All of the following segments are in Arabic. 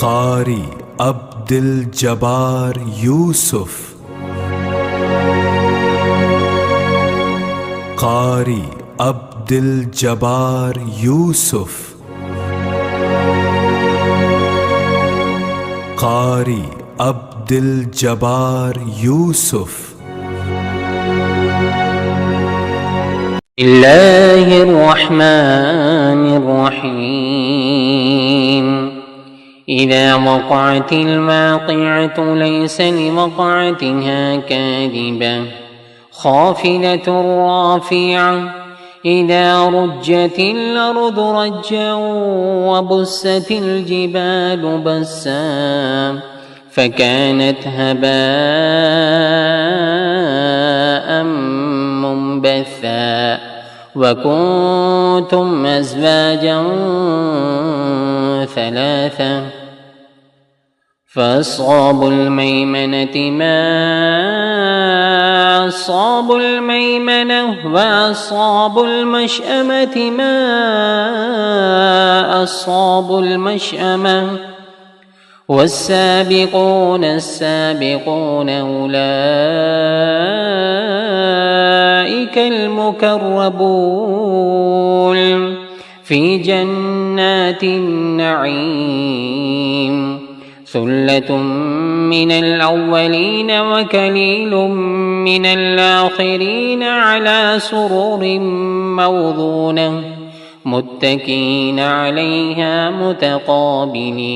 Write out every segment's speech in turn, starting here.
قاري عبد الجبار يوسف. قاري عبد الجبار يوسف. قاري عبد الجبار يوسف. بسم الله الرحمن الرحيم. إذا وقعت الواقعة ليس لوقعتها كاذبة خافضة رافعة. إذا رجت الأرض رجا وبست الجبال بسا فكانت هباء منبثا وكنتم أزواجا ثلاثا فأصحاب الميمنة ما أصحاب الميمنة وأصحاب المشأمة ما أصحاب المشأمة. والسابقون السابقون أولئك المقربون في جنات النعيم. ثلة من الأولين وقليل من الآخرين على سرر موضونة متكئين عليها متقابلين.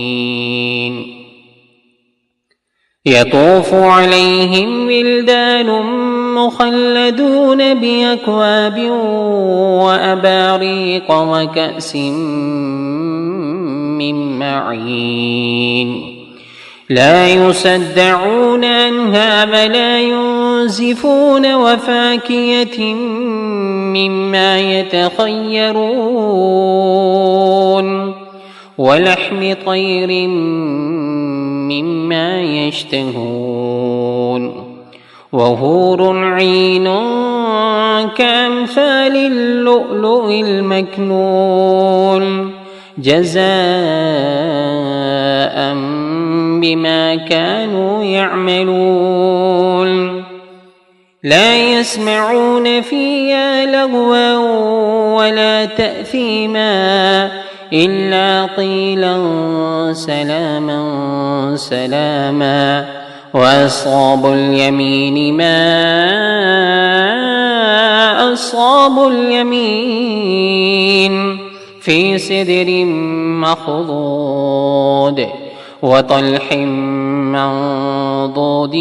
يطوف عليهم ولدان مخلدون بأكواب وأباريق وكأس من معين لا يصدعون عنها ولا ينزفون وفاكهة مما يتخيرون ولحم طير مما يشتهون وحور عين كأمثال اللؤلؤ المكنون جزاء بما كانوا يعملون. لا يسمعون فيها لغوا ولا تأثيما إلا قيلا سلاما سلاما. وأصحاب اليمين ما أصحاب اليمين في سدر مخضود وطلح منضود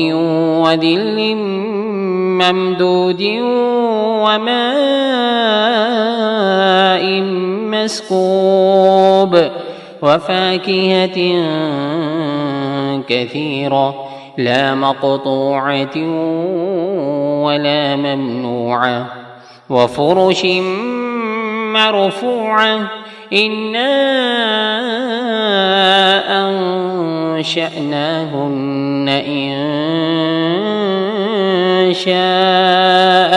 وذل ممدود وماء مسكوب وفاكهة كثيرة لا مقطوعة ولا ممنوعة وفرش مرفوعة. إنا أنشأناهن إن شاء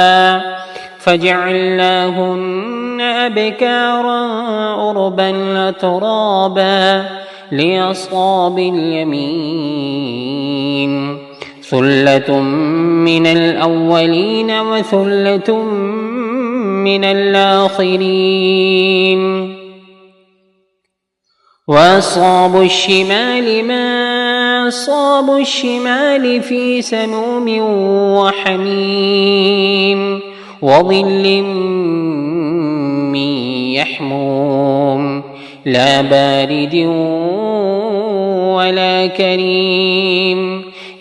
فجعلناهن أبكارا عربا أترابا لأصحاب اليمين. ثلة من الأولين وثلة من الآخرين. وأصحاب الشمال ما أصحاب الشمال في سموم وحميم وظل من يحموم لا بارد ولا كريم.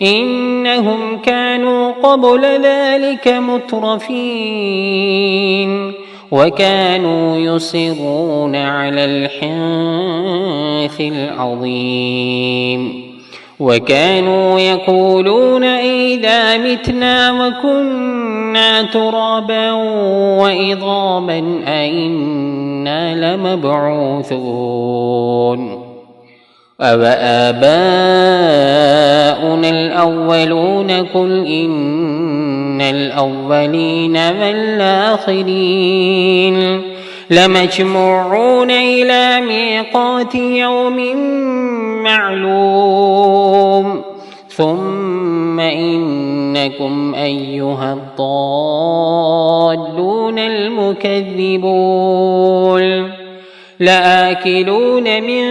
إنهم كانوا قبل ذلك مترفين وكانوا يصرون على الحنث العظيم وكانوا يقولون إذا متنا وكنا ترابا وعظاما أئنا لمبعوثون. أوآباؤنا الأولون قل إن الأولين والآخرين لمجموعون إلى ميقات يوم معلوم ثم إنكم أيها الضالون المكذبون لآكلون من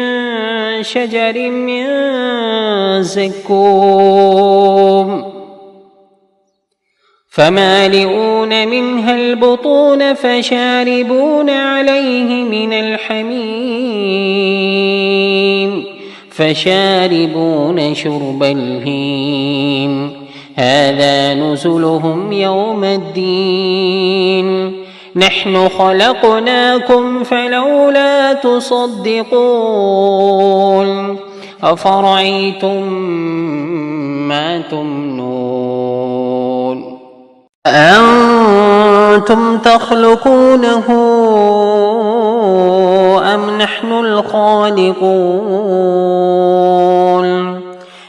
شجر من زقوم فمالئون منها البطون فشاربون عليه من الحميم فشاربون شرب الهيم هذا نزلهم يوم الدين نحن خلقناكم فلولا تصدقون أفرأيتم ما تمنون أأنتم تخلقونه أم نحن الخالقون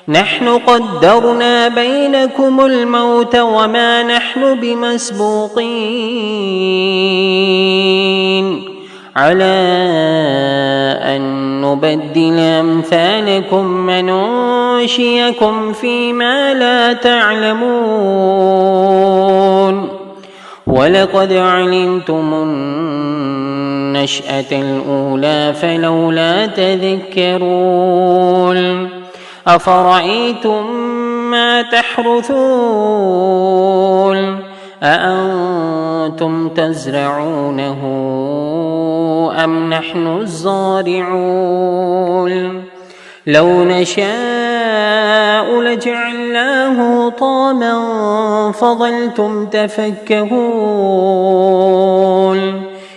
نحن قدرنا بينكم الموت وما نحن بمسبوقين على أن نبدل أمثالكم وننشئكم فيما لا تعلمون ولقد علمتم النشأة الأولى فلولا تذكرون أفرأيتم ما تحرثون أأنتم تزرعونه أم نحن الزارعون لو نشاء لجعلناه طاما فظلتم تفكهون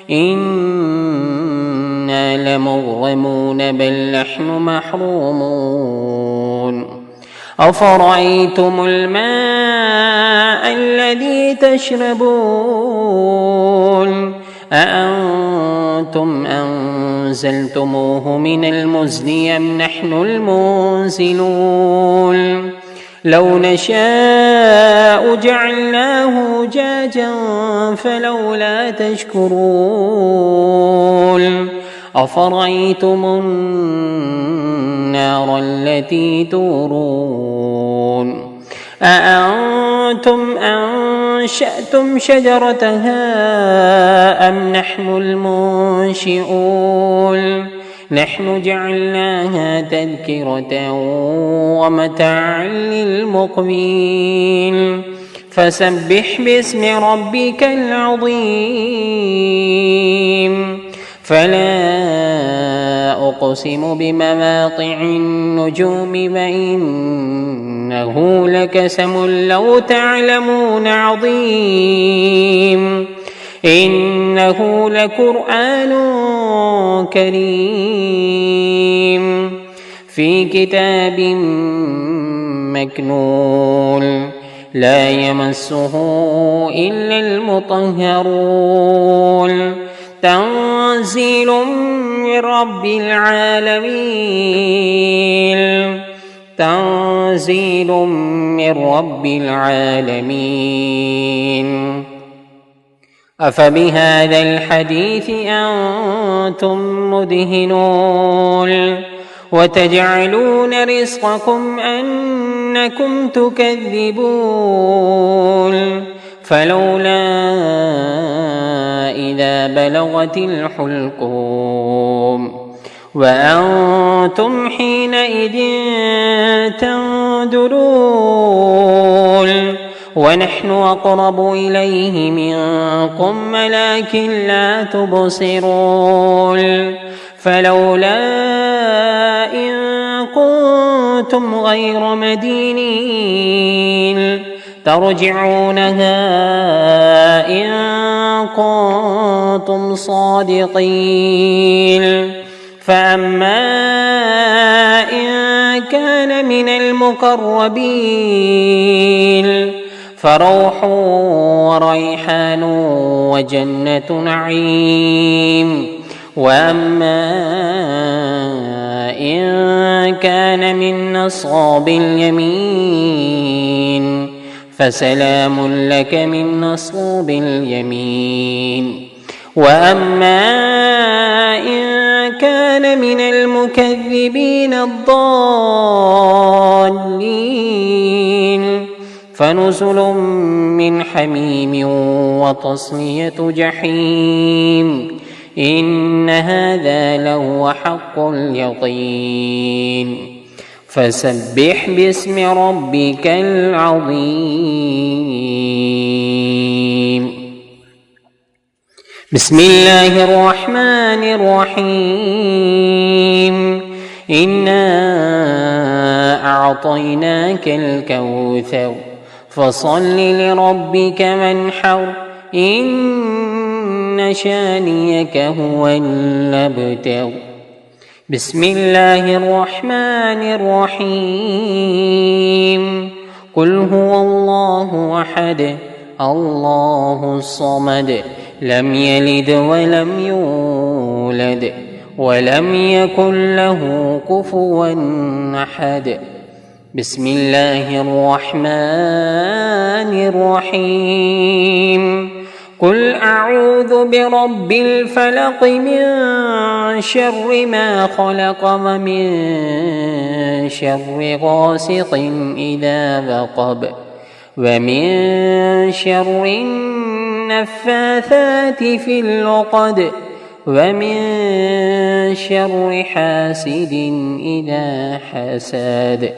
إنا لمغرمون بل نحن محرومون أفرأيتم الماء الذي تشربون أأنتم أنزلتموه من المزن أم نحن المنزلون لو نشاء جعلناه جاجا فلولا تشكرون أفرأيتم النار التي تورون أأنتم أنشأتم شجرتها أم نحن المنشئون نحن جعلناها تذكرة ومتاعا للمقوين فسبح باسم ربك العظيم فلا أقسم بمواقع النجوم وإنه لقسم لو تعلمون عظيم إنه لقرآن كريم في كتاب مكنون لا يمسه إلا المطهرون تنزيل من رب العالمين تنزيل من رب العالمين أفبهذا الحديث أنتم مدهنون وتجعلون رزقكم أنكم تكذبون فلولا إذا بلغت الحلقوم وأنتم حينئذ تنظرون ونحن أقرب إليه منكم ولكن لا تبصرون فلولا إن كنتم غير مدينين ترجعونها إن كنتم صادقين فأما إن كان من المقربين فروح وريحان وجنة نعيم وأما إن كان من أصحاب اليمين فسلام لك من أصحاب اليمين وأما إن كان من المكذبين الضالين فنزل من حميم وتصلية جحيم إن هذا لهو حق اليقين فسبح باسم ربك العظيم بسم الله الرحمن الرحيم إنا أعطيناك الكوثر فصل لربك وانحر إن شانيك هو الأبتر بسم الله الرحمن الرحيم قل هو الله أحد الله الصمد لم يلد ولم يولد ولم يكن له كفوا أحد بسم الله الرحمن الرحيم قل أعوذ برب الفلق من شر ما خلق ومن شر غاسق إذا وقب ومن شر النفاثات في العقد ومن شر حاسد إذا حسد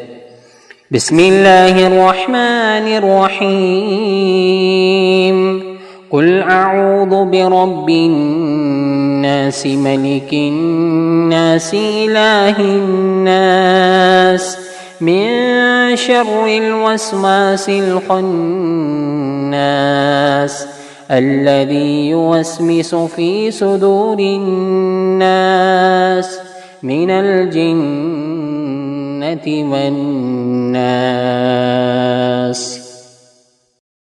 بسم الله الرحمن الرحيم قل أعوذ برب الناس ملك الناس إله الناس من شر الوسواس الخناس الذي يوسوس في صدور الناس من الجنة والناس